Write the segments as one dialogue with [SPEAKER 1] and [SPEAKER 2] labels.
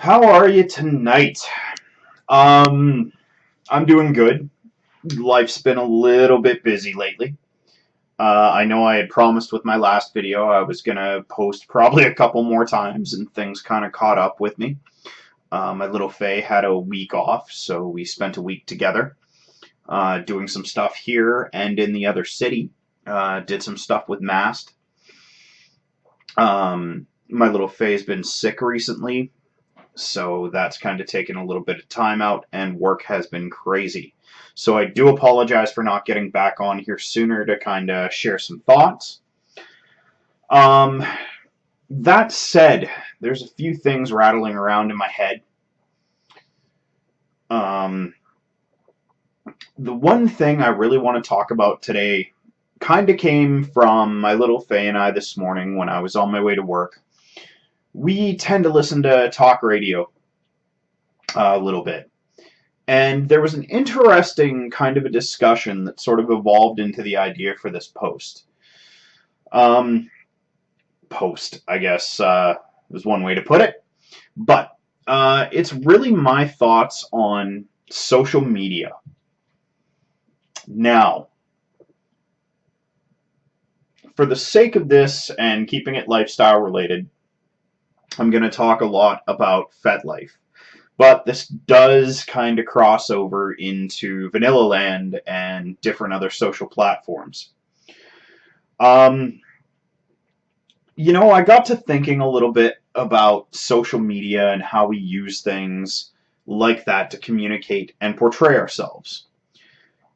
[SPEAKER 1] How are you tonight? Um, I'm doing good. Life's been a little bit busy lately. I know I had promised with my last video I was gonna post probably a couple more times, and things kind of caught up with me. My little Faye had a week off, so we spent a week together, doing some stuff here and in the other city. Did some stuff with Mast. My little Faye's been sick recently, so that's kind of taken a little bit of time out, and work has been crazy. So I do apologize for not getting back on here sooner to kind of share some thoughts. Um, that said, there's a few things rattling around in my head. Um, the one thing I really want to talk about today kind of came from my little Faye and I this morning when I was on my way to work. We tend to listen to talk radio a little bit. And there was an interesting kind of a discussion that sort of evolved into the idea for this post. Um, post, I guess, is one way to put it. But it's really my thoughts on social media. Now, for the sake of this and keeping it lifestyle related, I'm going to talk a lot about Fetlife. But this does kind of cross over into Vanilla Land and different other social platforms. Um, I got to thinking a little bit about social media and how we use things like that to communicate and portray ourselves.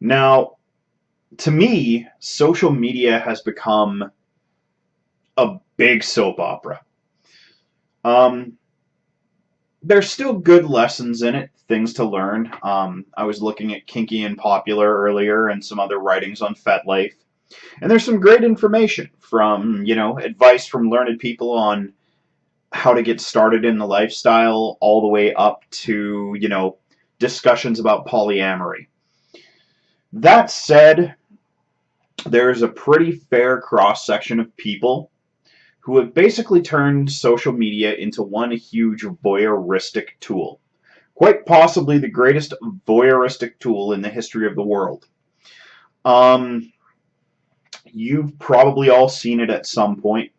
[SPEAKER 1] Now, to me, social media has become a big soap opera. Um, there's still good lessons in it, things to learn. I was looking at Kinky and Popular earlier and some other writings on Fetlife. And there's some great information from, advice from learned people on how to get started in the lifestyle all the way up to, discussions about polyamory. That said, there's a pretty fair cross section of people who have basically turned social media into one huge voyeuristic tool. Quite possibly the greatest voyeuristic tool in the history of the world. Um, you've probably all seen it at some point.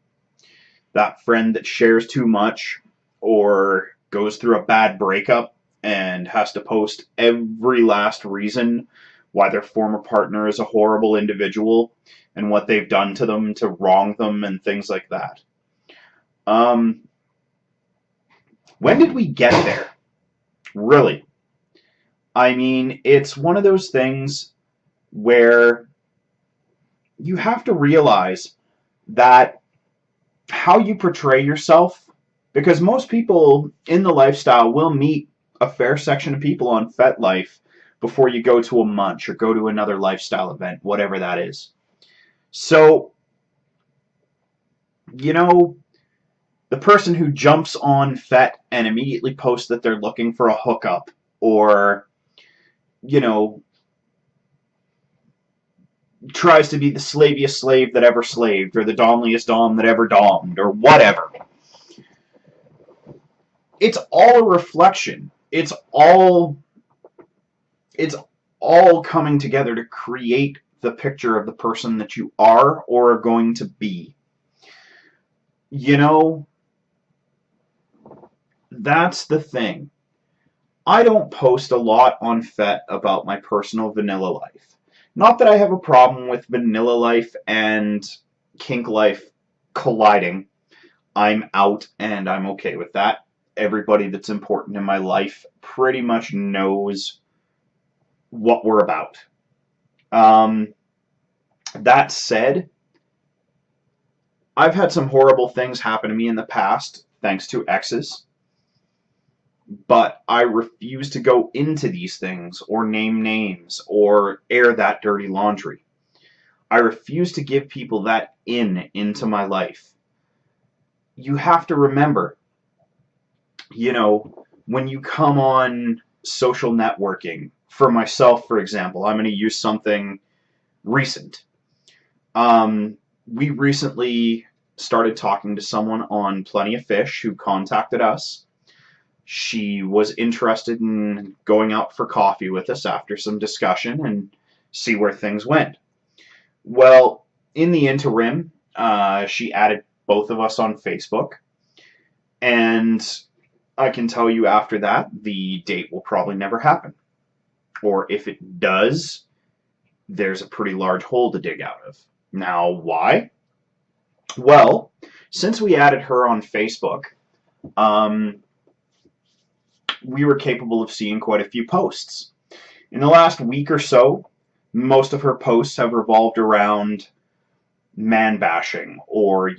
[SPEAKER 1] That friend that shares too much or goes through a bad breakup and has to post every last reason why their former partner is a horrible individual and what they've done to them to wrong them and things like that. Um, when did we get there? Really? I mean, it's one of those things where you have to realize that how you portray yourself, because most people in the lifestyle will meet a fair section of people on FetLife before you go to a munch or go to another lifestyle event, whatever that is. So, the person who jumps on Fet and immediately posts that they're looking for a hookup, or, you know, tries to be the slaviest slave that ever slaved, or the domliest dom that ever domed, or whatever. It's all a reflection. It's all coming together to create the picture of the person that you are or are going to be. You know, that's the thing. I don't post a lot on Fet about my personal vanilla life. Not that I have a problem with vanilla life and kink life colliding. I'm out and I'm okay with that. Everybody that's important in my life pretty much knows what we're about. Um, that said, I've had some horrible things happen to me in the past thanks to exes, but I refuse to go into these things or name names or air that dirty laundry. I refuse to give people that into my life. You have to remember, when you come on social networking, for myself, for example, I'm going to use something recent. We recently started talking to someone on Plenty of Fish who contacted us. She was interested in going out for coffee with us after some discussion and see where things went. Well, in the interim, she added both of us on Facebook, and I can tell you after that, the date will probably never happen. Or if it does, there's a pretty large hole to dig out of. Now, why? Well, since we added her on Facebook, um, we were capable of seeing quite a few posts. In the last week or so, most of her posts have revolved around man bashing or,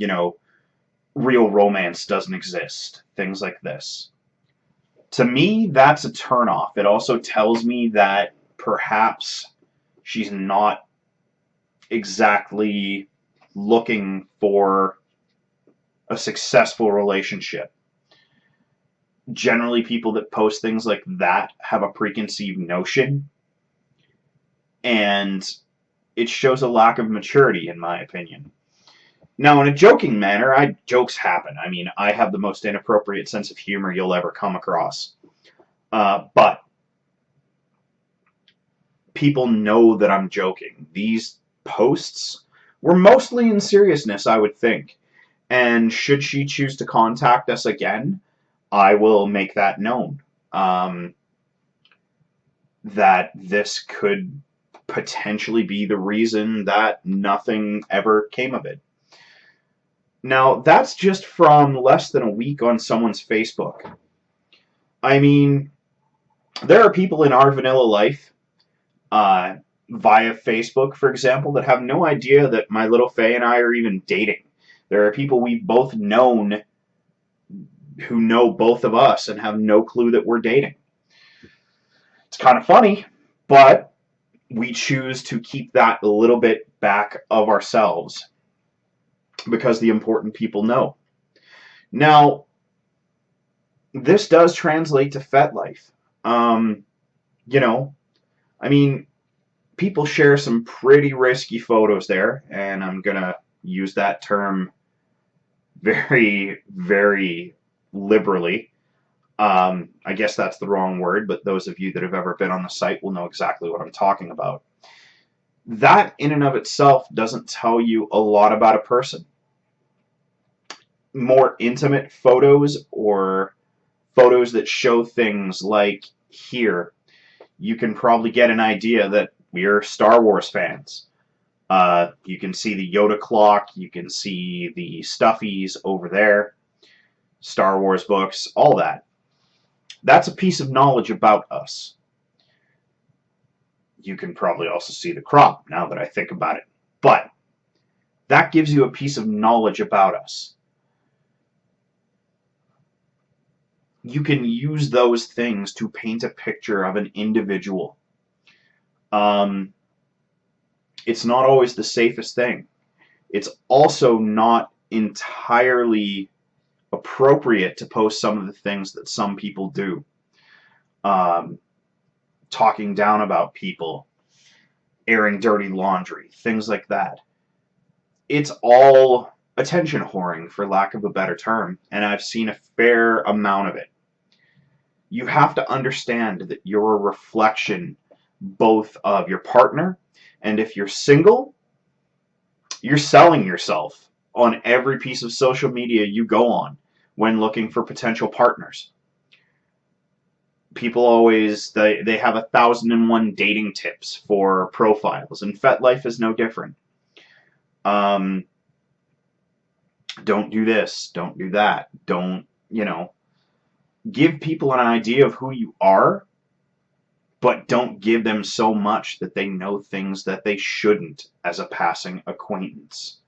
[SPEAKER 1] real romance doesn't exist, things like this. To me, that's a turnoff. It also tells me that perhaps she's not exactly looking for a successful relationship. Generally, people that post things like that have a preconceived notion, and it shows a lack of maturity, in my opinion. Now, in a joking manner, jokes happen. I mean, I have the most inappropriate sense of humor you'll ever come across. But people know that I'm joking. These posts were mostly in seriousness, I would think. And should she choose to contact us again, I will make that known. That this could potentially be the reason that nothing ever came of it. Now, that's just from less than a week on someone's Facebook. I mean, there are people in our vanilla life, via Facebook, for example, that have no idea that my little Faye and I are even dating. There are people we've both known who know both of us and have no clue that we're dating. It's kind of funny, but we choose to keep that a little bit back of ourselves because the important people know. Now, this does translate to Fetlife. You know, I mean, people share some pretty risky photos there, and I'm going to use that term very, very liberally. I guess that's the wrong word, but those of you that have ever been on the site will know exactly what I'm talking about. That in and of itself doesn't tell you a lot about a person. More intimate photos or photos that show things like here, you can probably get an idea that we're Star Wars fans. You can see the Yoda clock, you can see the stuffies over there, Star Wars books, all that. That's a piece of knowledge about us. You can probably also see the crop now that I think about it. But that gives you a piece of knowledge about us. You can use those things to paint a picture of an individual. It's not always the safest thing. It's also not entirely appropriate to post some of the things that some people do. Talking down about people, airing dirty laundry, things like that. It's all attention whoring, for lack of a better term, and I've seen a fair amount of it. You have to understand that you're a reflection both of your partner, and if you're single, you're selling yourself on every piece of social media you go on when looking for potential partners. People always, they have 1,001 dating tips for profiles, and Fetlife is no different. Don't do this, don't do that, don't, give people an idea of who you are, but don't give them so much that they know things that they shouldn't as a passing acquaintance.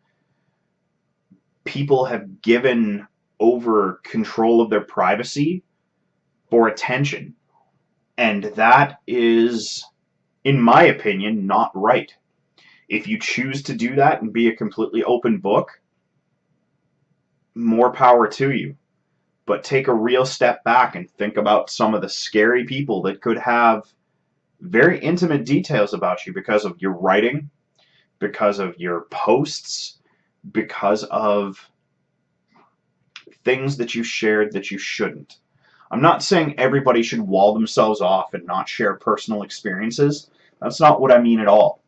[SPEAKER 1] People have given over control of their privacy for attention, and that is, in my opinion, not right. If you choose to do that and be a completely open book, more power to you. But take a real step back and think about some of the scary people that could have very intimate details about you because of your writing, because of your posts, because of things that you shared that you shouldn't. I'm not saying everybody should wall themselves off and not share personal experiences. That's not what I mean at all.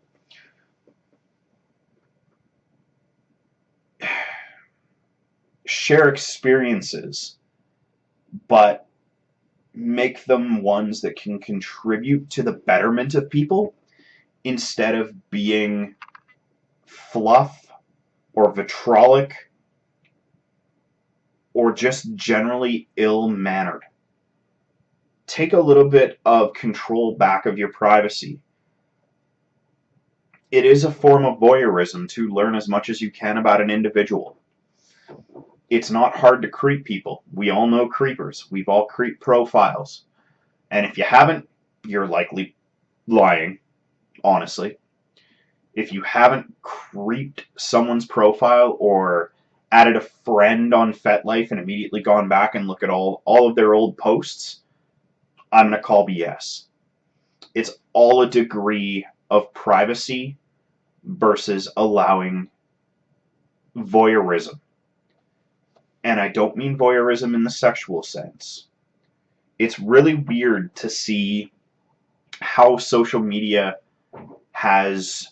[SPEAKER 1] Share experiences, but make them ones that can contribute to the betterment of people instead of being fluff or vitriolic or just generally ill-mannered. Take a little bit of control back of your privacy. It is a form of voyeurism to learn as much as you can about an individual. It's not hard to creep people. We all know creepers. We've all creeped profiles. And if you haven't, you're likely lying, honestly. If you haven't creeped someone's profile or added a friend on Fetlife and immediately gone back and look at all of their old posts, I'm going to call BS. It's all a degree of privacy versus allowing voyeurism. And I don't mean voyeurism in the sexual sense. It's really weird to see how social media has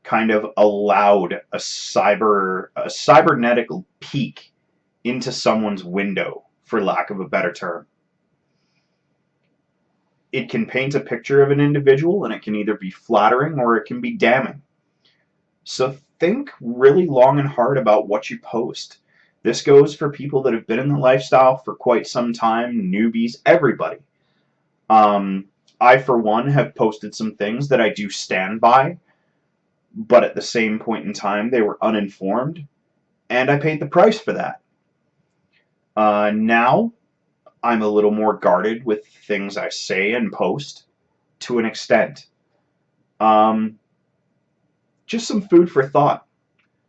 [SPEAKER 1] kind of allowed a cybernetic peek into someone's window, for lack of a better term. It can paint a picture of an individual, and it can either be flattering or it can be damning. So think really long and hard about what you post. This goes for people that have been in the lifestyle for quite some time, newbies, everybody. I, for one, have posted some things that I do stand by, but at the same point in time, they were uninformed, and I paid the price for that. Now, I'm a little more guarded with things I say and post, to an extent. Just some food for thought.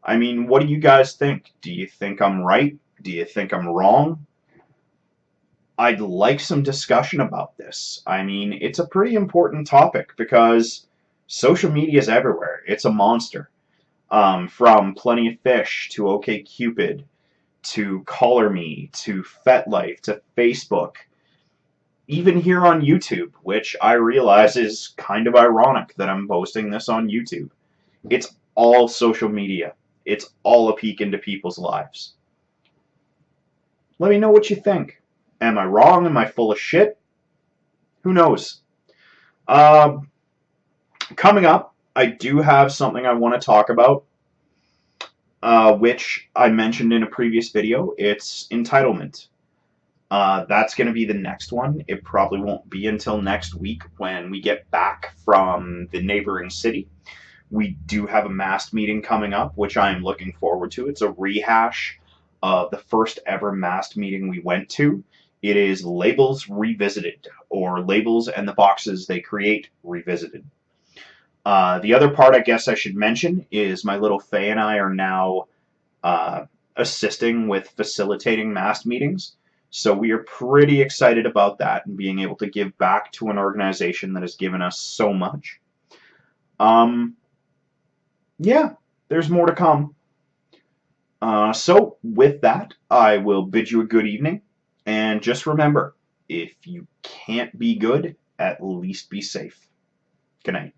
[SPEAKER 1] I mean, what do you guys think? Do you think I'm right? Do you think I'm wrong? I'd like some discussion about this. I mean, it's a pretty important topic because social media is everywhere. It's a monster. From Plenty of Fish to OkCupid to Color Me to FetLife to Facebook, even here on YouTube, which I realize is kind of ironic that I'm posting this on YouTube. It's all social media. It's all a peek into people's lives. Let me know what you think. Am I wrong? Am I full of shit? Who knows? Coming up, I do have something I want to talk about, which I mentioned in a previous video. It's entitlement. That's going to be the next one. It probably won't be until next week when we get back from the neighboring city. We do have a MAST meeting coming up, which I am looking forward to. It's a rehash of the first ever MAST meeting we went to. It is Labels Revisited, or Labels and the Boxes They Create Revisited. The other part I guess I should mention is my little Faye and I are now assisting with facilitating MAST meetings. So we are pretty excited about that and being able to give back to an organization that has given us so much. Yeah, there's more to come. So with that, I will bid you a good evening. And just remember, if you can't be good, at least be safe. Good night.